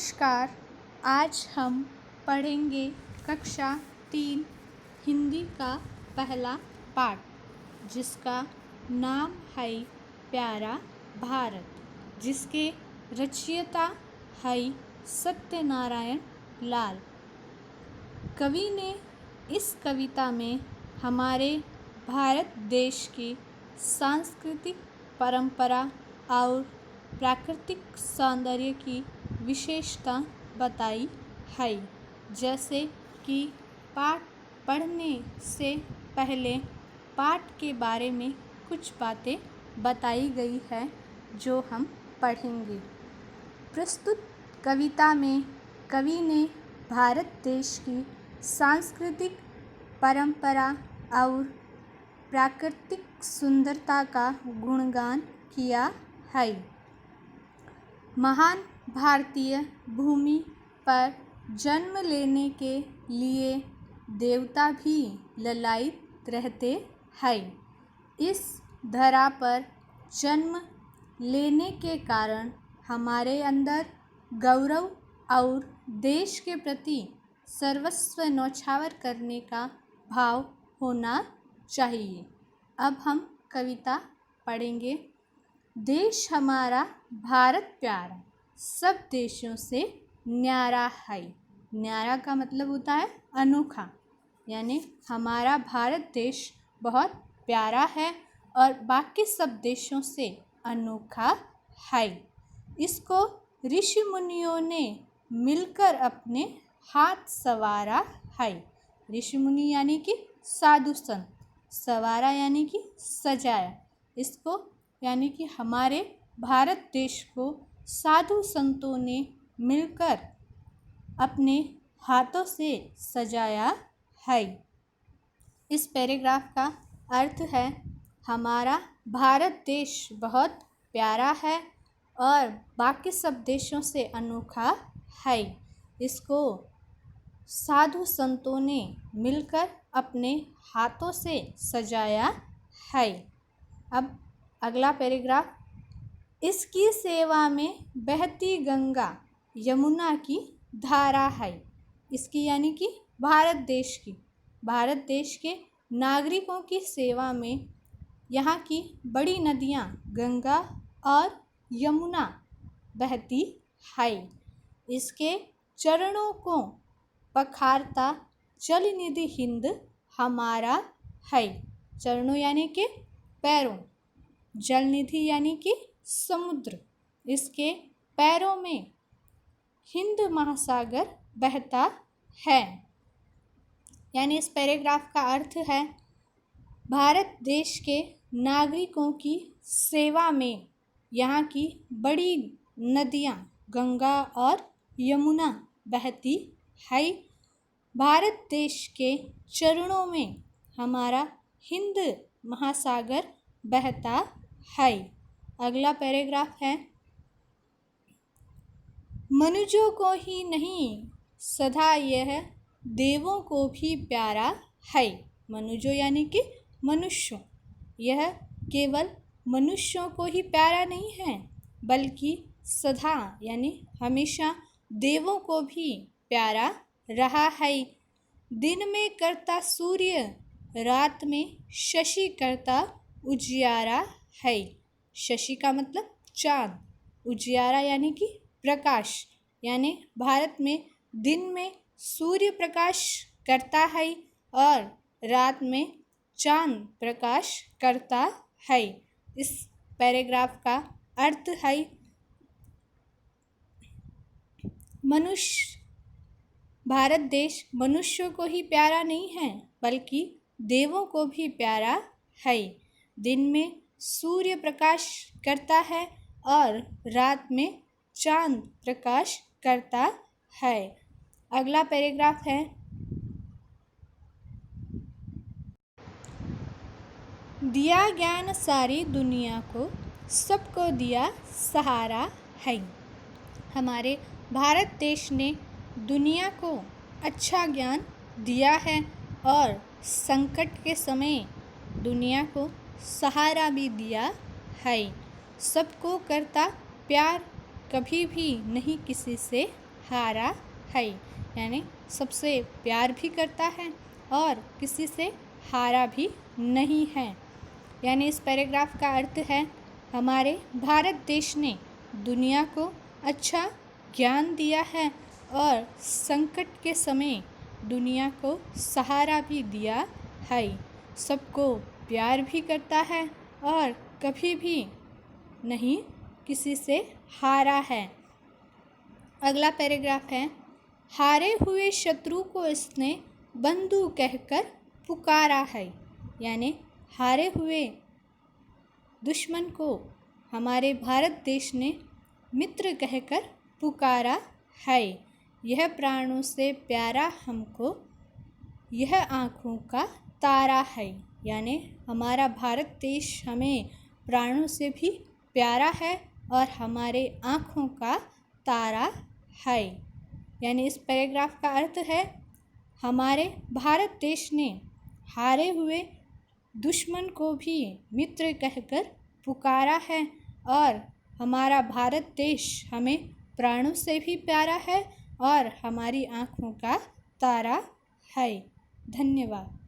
नमस्कार। आज हम पढ़ेंगे कक्षा 3 हिंदी का पहला पाठ, जिसका नाम है प्यारा भारत, जिसके रचयिता है सत्यनारायण लाल। कवि ने इस कविता में हमारे भारत देश की सांस्कृतिक परंपरा और प्राकृतिक सौंदर्य की विशेषता बताई है। जैसे कि पाठ पढ़ने से पहले पाठ के बारे में कुछ बातें बताई गई है जो हम पढ़ेंगे। प्रस्तुत कविता में कवि ने भारत देश की सांस्कृतिक परंपरा और प्राकृतिक सुंदरता का गुणगान किया है। महान भारतीय भूमि पर जन्म लेने के लिए देवता भी ललायित रहते हैं। इस धरा पर जन्म लेने के कारण हमारे अंदर गौरव और देश के प्रति सर्वस्व न्यौछावर करने का भाव होना चाहिए। अब हम कविता पढ़ेंगे। देश हमारा भारत प्यारा, सब देशों से न्यारा है। न्यारा का मतलब होता है अनोखा, यानी हमारा भारत देश बहुत प्यारा है और बाकी सब देशों से अनोखा है। इसको ऋषि मुनियों ने मिलकर अपने हाथ संवारा है। ऋषि मुनि यानी कि साधु संत, संवारा यानी कि सजाया। इसको यानी कि हमारे भारत देश को साधु संतों ने मिलकर अपने हाथों से सजाया है। इस पैराग्राफ का अर्थ है, हमारा भारत देश बहुत प्यारा है और बाकी सब देशों से अनोखा है। इसको साधु संतों ने मिलकर अपने हाथों से सजाया है। अब अगला पैराग्राफ, इसकी सेवा में बहती गंगा यमुना की धारा है। इसकी यानी कि भारत देश के नागरिकों की सेवा में यहाँ की बड़ी नदियाँ गंगा और यमुना बहती है। इसके चरणों को पखारता जल निधि हिंद हमारा है। चरणों यानी कि पैरों, जल निधि यानी कि समुद्र, इसके पैरों में हिंद महासागर बहता है। यानी इस पैराग्राफ का अर्थ है, भारत देश के नागरिकों की सेवा में यहाँ की बड़ी नदियाँ गंगा और यमुना बहती है। भारत देश के चरणों में हमारा हिंद महासागर बहता है। अगला पैराग्राफ है, मनुष्यों को ही नहीं सदा यह देवों को भी प्यारा है। मनुष्यों यानी कि मनुष्यों, यह केवल मनुष्यों को ही प्यारा नहीं है बल्कि सदा यानी हमेशा देवों को भी प्यारा रहा है। दिन में करता सूर्य, रात में शशि करता उजियारा है। शशि का मतलब चाँद, उजियारा यानी कि प्रकाश, यानी भारत में दिन में सूर्य प्रकाश करता है और रात में चाँद प्रकाश करता है। इस पैराग्राफ का अर्थ है, भारत देश मनुष्यों को ही प्यारा नहीं है बल्कि देवों को भी प्यारा है। दिन में सूर्य प्रकाश करता है और रात में चाँद प्रकाश करता है। अगला पैराग्राफ है, दिया ज्ञान सारी दुनिया को, सबको दिया सहारा है। हमारे भारत देश ने दुनिया को अच्छा ज्ञान दिया है और संकट के समय दुनिया को सहारा भी दिया है। सबको करता प्यार, कभी भी नहीं किसी से हारा है, यानी सबसे प्यार भी करता है और किसी से हारा भी नहीं है। यानी इस पैराग्राफ का अर्थ है, हमारे भारत देश ने दुनिया को अच्छा ज्ञान दिया है और संकट के समय दुनिया को सहारा भी दिया है। सबको प्यार भी करता है और कभी भी नहीं किसी से हारा है। अगला पैराग्राफ है, हारे हुए शत्रु को इसने बंधु कहकर पुकारा है। यानी हारे हुए दुश्मन को हमारे भारत देश ने मित्र कहकर पुकारा है। यह प्राणों से प्यारा हमको, यह आँखों का तारा है। यानी हमारा भारत देश हमें प्राणों से भी प्यारा है और हमारे आँखों का तारा है। यानी इस पैराग्राफ का अर्थ है, हमारे भारत देश ने हारे हुए दुश्मन को भी मित्र कहकर पुकारा है और हमारा भारत देश हमें प्राणों से भी प्यारा है और हमारी आँखों का तारा है। धन्यवाद।